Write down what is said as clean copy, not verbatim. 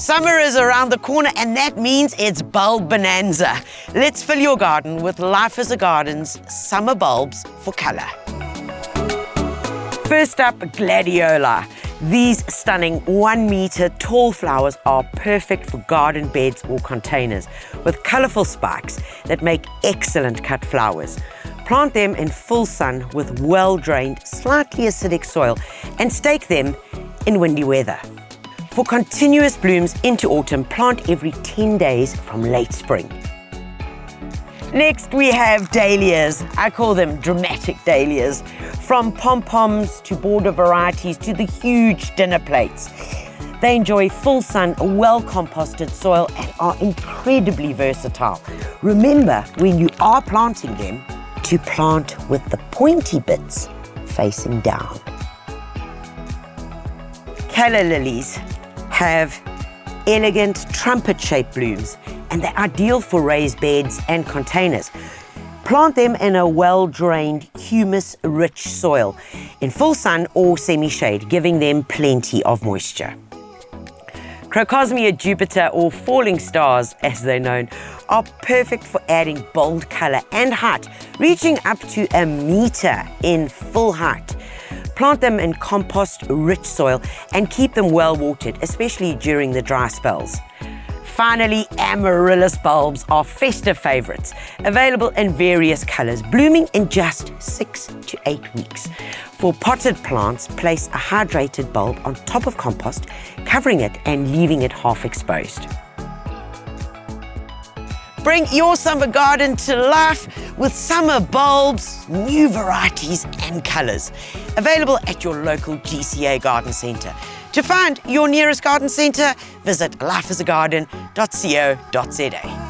Summer is around the corner, and that means it's bulb bonanza. Let's fill your garden with Life as a Garden's summer bulbs for colour. First up, Gladiola. These stunning 1 metre tall flowers are perfect for garden beds or containers with colourful spikes that make excellent cut flowers. Plant them in full sun with well-drained, slightly acidic soil and stake them in windy weather. For continuous blooms into autumn, plant every 10 days from late spring. Next, we have dahlias. I call them dramatic dahlias. From pom-poms to border varieties to the huge dinner plates. They enjoy full sun, well-composted soil and are incredibly versatile. Remember, when you are planting them, to plant with the pointy bits facing down. Calla lilies have elegant trumpet-shaped blooms, and they're ideal for raised beds and containers. Plant them in a well-drained, humus-rich soil in full sun or semi-shade, giving them plenty of moisture. Crocosmia Jupiter, or falling stars as they're known, are perfect for adding bold colour and height, reaching up to 1 metre in full height. Plant them in compost-rich soil and keep them well watered, especially during the dry spells. Finally, amaryllis bulbs are festive favourites, available in various colours, blooming in just 6 to 8 weeks. For potted plants, place a hydrated bulb on top of compost, covering it and leaving it half exposed. Bring your summer garden to life with summer bulbs, new varieties and colours. Available at your local GCA garden centre. To find your nearest garden centre, visit lifeasagarden.co.za.